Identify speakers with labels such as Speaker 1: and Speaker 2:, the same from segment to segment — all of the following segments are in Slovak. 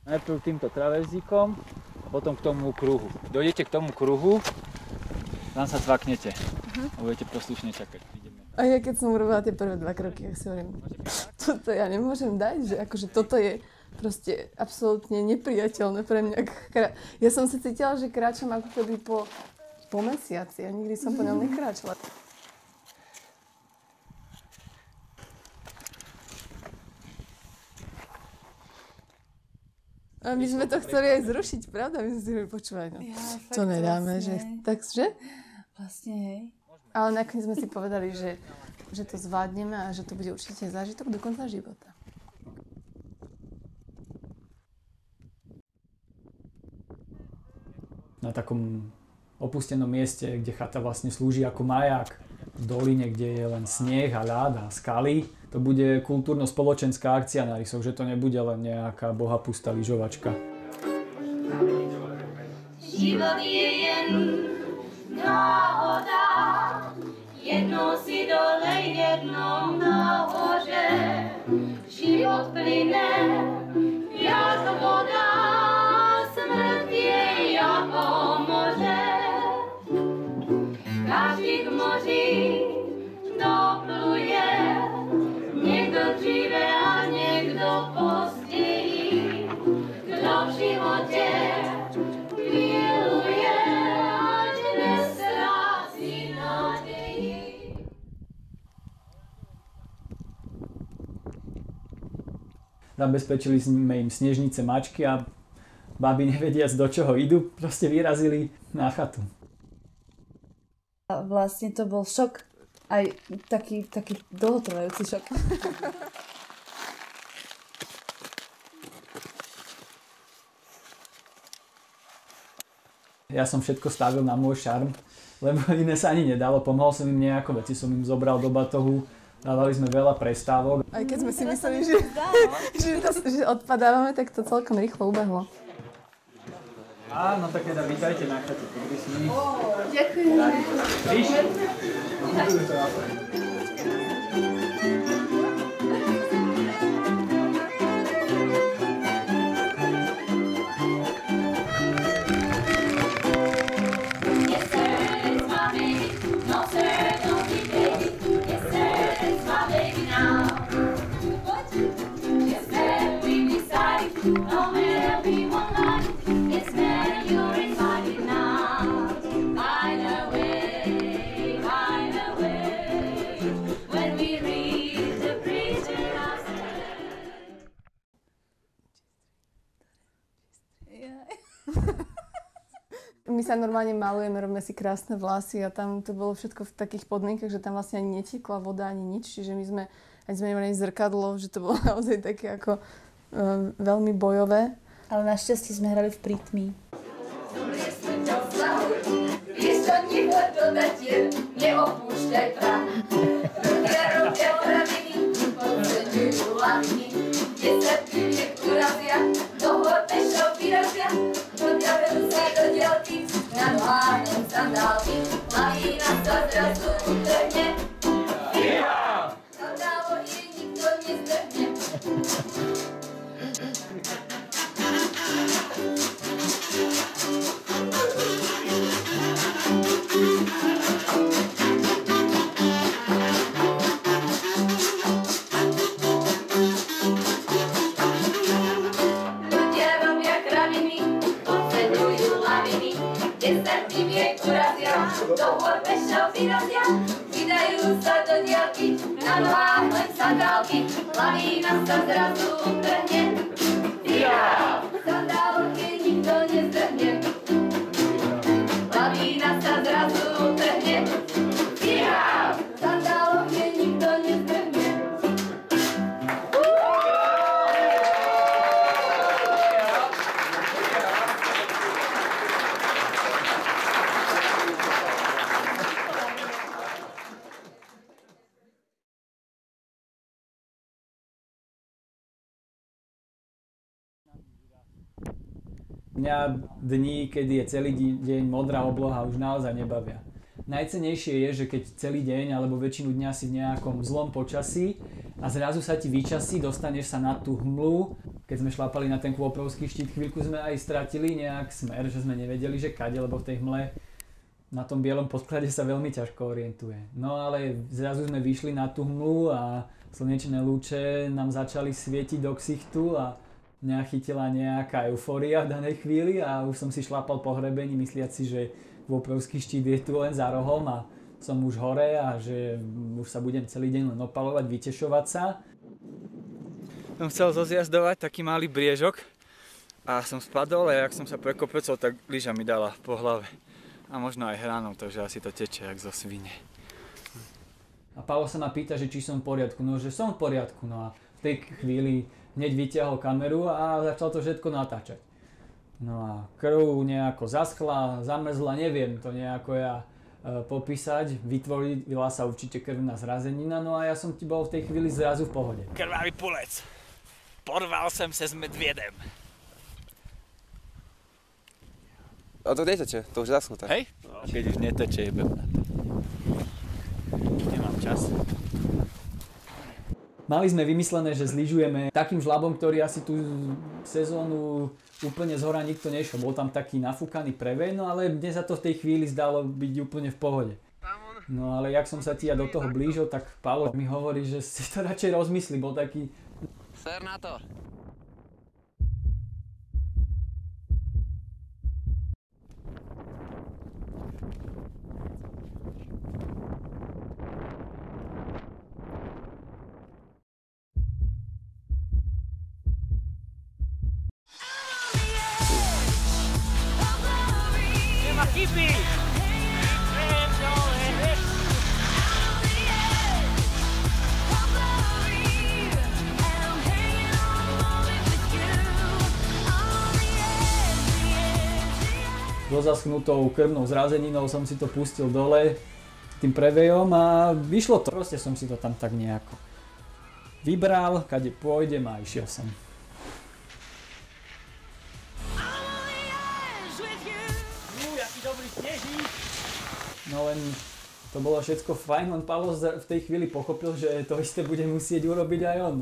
Speaker 1: Najprv týmto traverzíkom a potom k tomu kruhu. Dojdete k tomu kruhu, tam sa cvaknete a budete poslušne čakať.
Speaker 2: A ja keď som urobila tie prvé 2 kroky, ja si hovorím, toto ja nemôžem dať, že akože toto je proste absolútne nepriateľné pre mňa. Ja som sa cítila, že kráčam ako keby po mesiaci a nikdy som po ňom nekráčala. A my sme to chceli aj zrušiť, pravda? My sme si hovorili, počúvaj, no, to nedáme, vlastne, že takže?
Speaker 3: Vlastne, hej.
Speaker 2: Ale nakoniec sme si povedali, že to zvládneme a že to bude určite zážitok do konca života.
Speaker 4: Na takom opustenom mieste, kde chata vlastne slúži ako maják, v doline, kde je len sneh a ľad a skaly, to bude kultúrno-spoločenská akcia na rysoch, že to nebude len nejaká bohapustá lyžovačka.
Speaker 5: Život je jen náhoda, jednou si dole, jednou nahoře. Život plyne jak voda, smrt je jako moře. Každý k moři dopluje, někdo dříve a někdo později. Kdo v životě miluje, ať neztrácí naději.
Speaker 4: Zabezpečili sme im snežnice, mačky a baby nevediac do čoho idú, proste vyrazili na chatu.
Speaker 3: A vlastne to bol šok, aj taký dlhotrvajúci šok.
Speaker 4: Ja som všetko stavil na môj šarm, lebo iné sa ani nedalo. Pomohol som im nejako, veci som im zobral do batohu, dávali sme veľa prestávok.
Speaker 2: Aj keď sme si mysleli, že odpadávame, tak to celkom rýchlo ubehlo.
Speaker 4: Áno, tak teda vítajte na chate.
Speaker 3: Ďakujem.
Speaker 2: My sa normálne malujeme, robíme si krásne vlasy a tam to bolo všetko v takých podmienkach, že tam vlastne ani netekla voda, ani nič. Čiže my sme, aj sme nemali zrkadlo, že to bolo naozaj také ako veľmi bojové.
Speaker 3: Ale našťastie sme hrali v prítmí.
Speaker 5: Neopúšťaj prach. Ľudia robia praviny, podceňujú laviny. Desatky viek urazia, do hor pešov vyrazia. Poďavujú sa do diaľky, na nohách len sandálky. Lavína sa zrazu utrhne. Sandálo je nikto nezdrhne. Do hor pešov vyrazia, vydajú sa do diaľky, na nohách len sandálky, lavína sa zrazu utrhne. Sandálky nikto nezdrhne, lavína sa zrazu utrhne. Sandálky nikto nezdrhne.
Speaker 4: Mňa dní, kedy je celý deň modrá obloha, už naozaj nebavia. Najcennejšie je, že keď celý deň alebo väčšinu dňa si v nejakom zlom počasí a zrazu sa ti vyčasí, dostaneš sa na tú hmlu keď sme šlápali na ten Kôprovský štít, chvíľku sme aj stratili nejak smer, že sme nevedeli, že kade, lebo v tej hmle na tom bielom podklade sa veľmi ťažko orientuje. No ale zrazu sme vyšli na tú hmlu a slnečné lúče nám začali svietiť do ksichtu a mňa chytila nejaká eufória v danej chvíli a už som si šlápal po hrebení, mysliac si, že Kôprovský štít je tu len za rohom a som už hore a že už sa budem celý deň len opalovať, vytešovať sa.
Speaker 1: Som chcel zozjazdovať taký malý briežok a som spadol a jak som sa prekopecol, tak lyža mi dala po hlave. A možno aj hranou, takže asi to teče jak zo svine.
Speaker 4: A Paolo sa ma pýta, že či som v poriadku. No, že som v poriadku. No a v tej chvíli hneď vyťahol kameru a začal to všetko natáčať. No a krv nejako zaschla, zamrzla, neviem to nejako ja popísať. Vytvorila sa určite krvná zrazenina, no a ja som ti bol v tej chvíli zrazu v pohode.
Speaker 1: Krvavý pulec. Porval jsem se s medvědem.
Speaker 6: A to neteče, to už je zaschnuté.
Speaker 1: Hej? Keď už neteče, jebem na to. Nemám čas.
Speaker 4: Mali sme vymyslené, že zlyžujeme takým žlabom, ktorý asi tú sezónu úplne zhora nikto nešiel. Bol tam taký nafúkaný prevej, no ale mne sa to v tej chvíli zdalo byť úplne v pohode. No ale jak som sa ti ja do toho blížil, tak Paolo mi hovorí, že si to radšej rozmyslí, bol taký...
Speaker 6: Ser na to.
Speaker 1: Nemá chyby!
Speaker 4: So zaschnutou krvnou zrazeninou som si to pustil dole tým prevejom a vyšlo to. Proste som si to tam tak nejako vybral, kade pôjdem a išiel som. No len to bolo všetko fajn, len Paolo v tej chvíli pochopil, že to isté bude musieť urobiť aj on.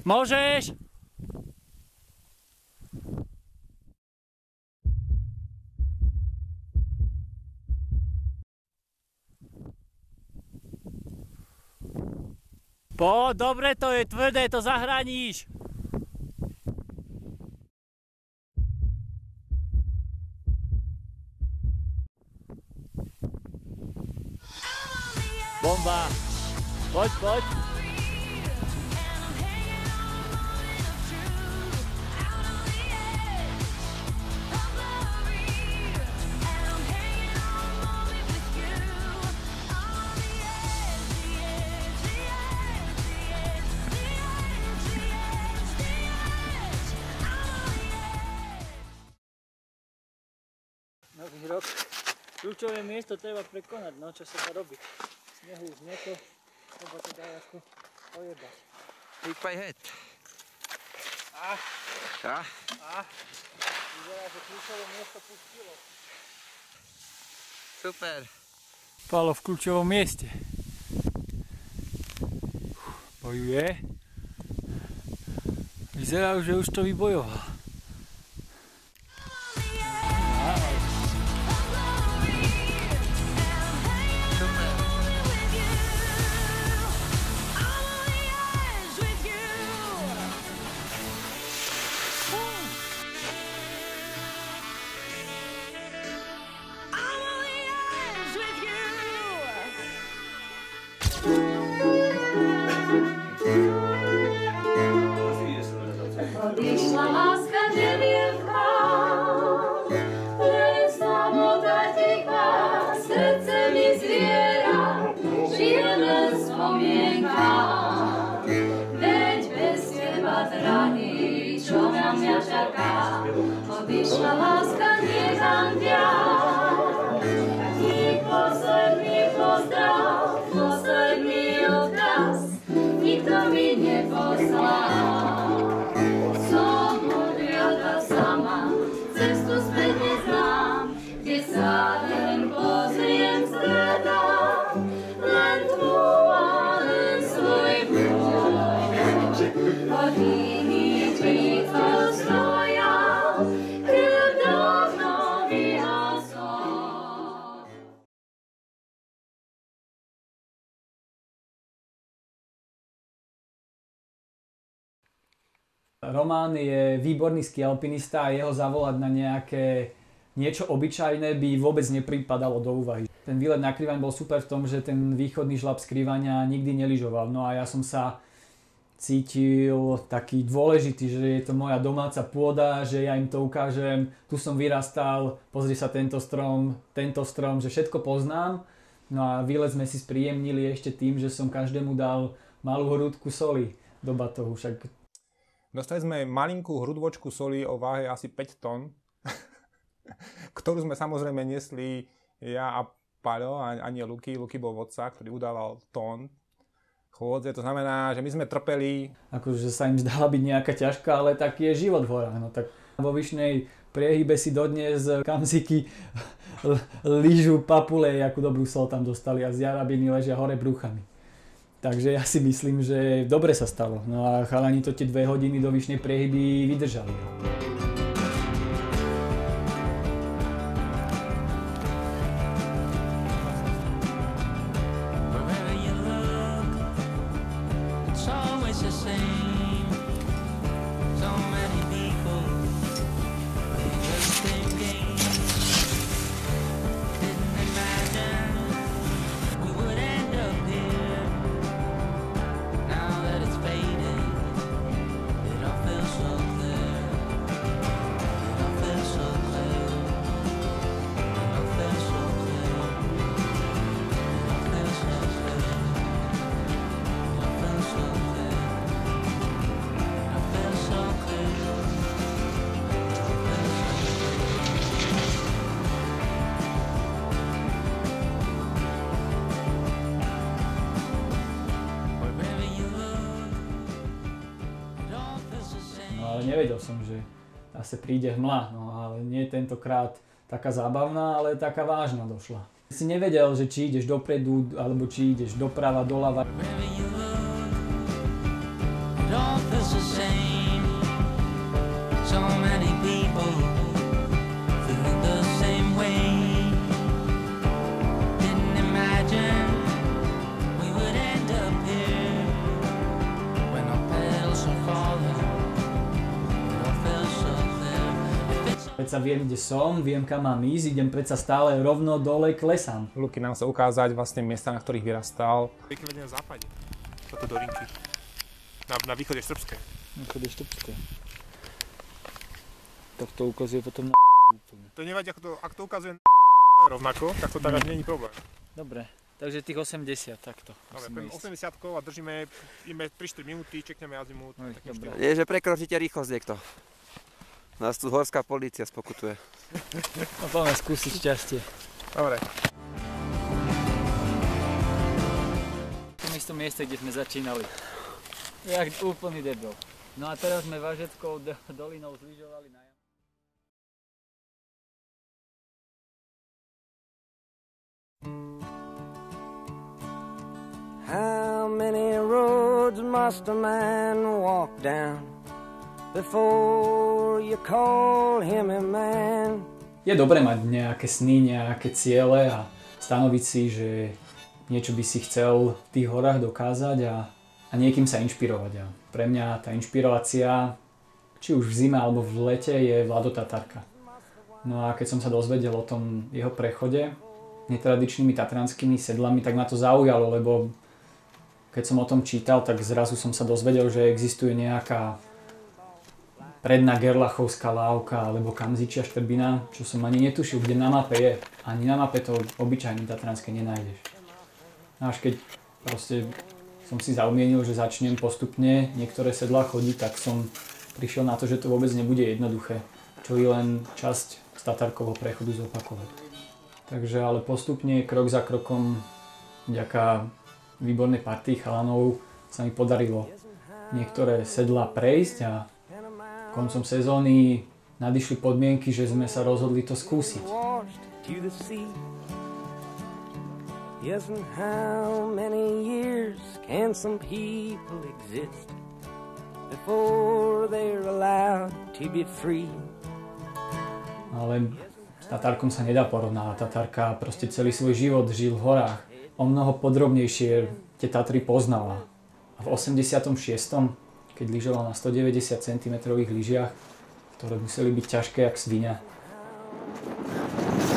Speaker 1: Môžeš! Dobre, to je tvrdé, to zahraníš. Bomba. Poď. Nový rok. Kľúčové miesto treba prekonať, no čo sa dá robiť. Snehu už nie to, treba to dá ako ojebať.
Speaker 6: Pick my head.
Speaker 1: Vyzerá, že kľúčové miesto pustilo.
Speaker 6: Super.
Speaker 1: Paolo v kľúčovom mieste. Bojuje. Vyzerá, že už to vybojoval.
Speaker 5: Odišla láska nevievka, len samota tichá, srdce mi zviera, žije len spomienka. Veď bez teba, drahý, čo na mňa čaká, odišla láska nehandia. Ti posledný pozdrav, posledný odkaz, nikto mi neposlal. Som odliata sama, cestu späť neznám, kde sa
Speaker 4: Roman je výborný skialpinista a jeho zavolať na niečo obyčajné by vôbec nepripadalo do úvahy. Ten výlet na Krivaň bol super v tom, že ten východný žľab z Krivania nikdy nelyžoval. No a ja som sa cítil taký dôležitý, že je to moja domáca pôda, že ja im to ukážem. Tu som vyrastal, pozri sa tento strom, že všetko poznám. No a výlet sme si spríjemnili ešte tým, že som každému dal malú hrúdku soli do batohu.
Speaker 7: Dostali sme malinkú hrudvočku soli o váhe asi 5 tón, ktorú sme samozrejme nesli ja a Paľo, a nie Luky. Luky bol vodca, ktorý udával tón chôdze. To znamená, že my sme trpeli.
Speaker 4: Akože sa im zdala byť nejaká ťažká, ale taký je život v horách. No tak vo Vyšnej priehybe si dodnes kamziky lížu papule, akú dobrú sol tam dostali a z jarabiny ležia hore brúchami. Takže ja si myslím, že dobre sa stalo. No a chalani to tie 2 hodiny do Vyšnej priehyby vydržali. Nevedel som, že asi príde hmla, no ale nie tentokrát taká zábavná, ale taká vážna došla. Si nevedel, že či ideš dopredu, alebo či ideš doprava, doľava. Predsa viem, kde som, viem, kam mám ísť, idem predsa stále rovno dole klesám.
Speaker 7: Luky nám sa ukázať vlastne miesta, na ktorých vyrastal.
Speaker 8: Vykvedenie na západe, toto Dorinky, na východe Srbské.
Speaker 1: Na východe Srbské. Tak to ukazuje potom na úplne.
Speaker 8: To nevadí, ak to ukazuje rovnako, tak to tak nie je problém.
Speaker 1: Dobre, takže tých 80 takto.
Speaker 8: Dobre, 80 a držíme 3-4 minúty, čekneme azimút.
Speaker 6: Je, že prekročíte rýchlosť niekto. Nás tu horská polícia spokutuje.
Speaker 1: No poďme skúsiť šťastie.
Speaker 8: Dobre.
Speaker 1: V tom istom mieste, kde sme začínali. Jak úplný debil. No a teraz sme Vážeckou dolinou zlyžovali na jamu.
Speaker 9: How many roads must a man walk down before you call him a man?
Speaker 4: Je dobré mať nejaké sny, nejaké ciele a stanoviť si, že niečo by si chcel v tých horách dokázať a niekým sa inšpirovať. A pre mňa tá inšpirácia, či už v zime alebo v lete, je Vlado Tatarka. No a keď som sa dozvedel o tom jeho prechode netradičnými tatranskými sedlami, tak ma to zaujalo, lebo keď som o tom čítal, tak zrazu som sa dozvedel, že existuje nejaká predná Gerlachovská lávka alebo Kamzičia štrbina, čo som ani netušil, kde na mape je. Ani na mape to obyčajne tatranské nenájdeš. Až keď proste som si zaumienil, že začnem postupne niektoré sedlá chodiť, tak som prišiel na to, že to vôbec nebude jednoduché, čo je len časť z Tatarkovho prechodu zopakovať. Takže ale postupne, krok za krokom, vďaka výbornej partii chalanov sa mi podarilo niektoré sedlá prejsť a koncom sezóny nadišli podmienky, že sme sa rozhodli to skúsiť.
Speaker 9: Yes, and how many years can some people exist before they're allowed to be free?
Speaker 4: Ale s Tatarkom sa nedá porovnávať. Tatarka proste celý svoj život žil v horách. O mnoho podrobnejšie tie Tatry poznala. A v 86., keď lyžoval na 190 cm lyžiach, ktoré museli byť ťažké jak sviňa.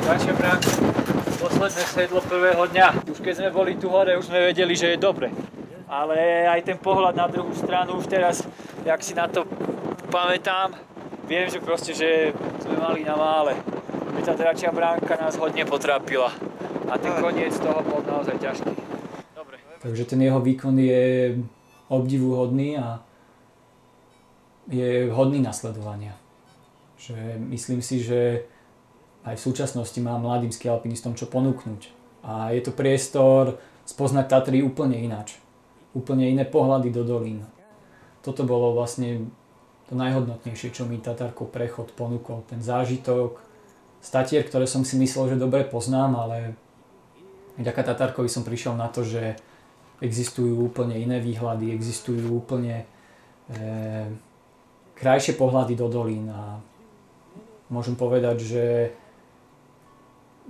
Speaker 1: Ďalšia bránka, posledné sedlo prvého dňa. Už keď sme boli tu hore, už sme vedeli, že je dobre. Ale aj ten pohľad na druhú stranu už teraz, jak si na to pamätám, viem, že proste, že sme mali na mále. Tá dračia bránka nás hodne potrápila a ten koniec toho bol naozaj ťažký. Dobre.
Speaker 4: Takže ten jeho výkon je obdivuhodný a je hodný nasledovania. Že myslím si, že aj v súčasnosti má mladým skialpinistom čo ponúknuť. A je to priestor spoznať Tatry úplne ináč. Úplne iné pohľady do dolín. Toto bolo vlastne to najhodnotnejšie, čo mi Tatarkov prechod ponúkol. Ten zážitok, statier, ktoré som si myslel, že dobre poznám, ale vďaka Tatarkovi som prišiel na to, že existujú úplne iné výhľady, existujú úplne krajšie pohľady do dolín a môžem povedať, že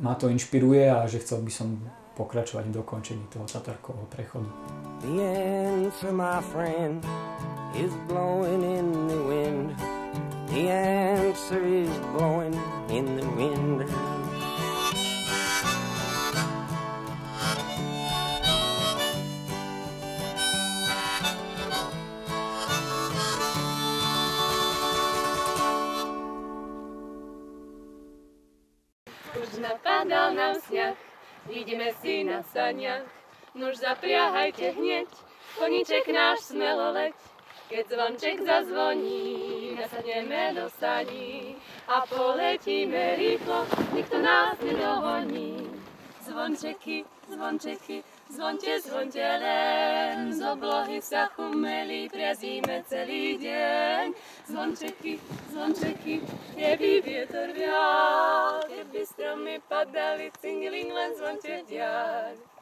Speaker 4: ma to inšpiruje a že chcel by som pokračovať v dokončení toho Tatarkovho prechodu.
Speaker 9: The answer, my friend, is blowing in the wind. The answer is blowing in the wind.
Speaker 5: Už napadal nám sňah, ideme si na saniach. Nuž zapriahajte hneď, koníček náš smelo leď. Keď zvonček zazvoní, nasadneme do saní a poletíme rýchlo, nikto nás nedohoní. Zvončeky, zvončeky, zvonte, zvonte len, z oblohy sa chumeli, priazíme celý deň. Zvončeky, zvončeky, keby vietor vial, keby stromy padali, cingiling len zvonte vďaľ.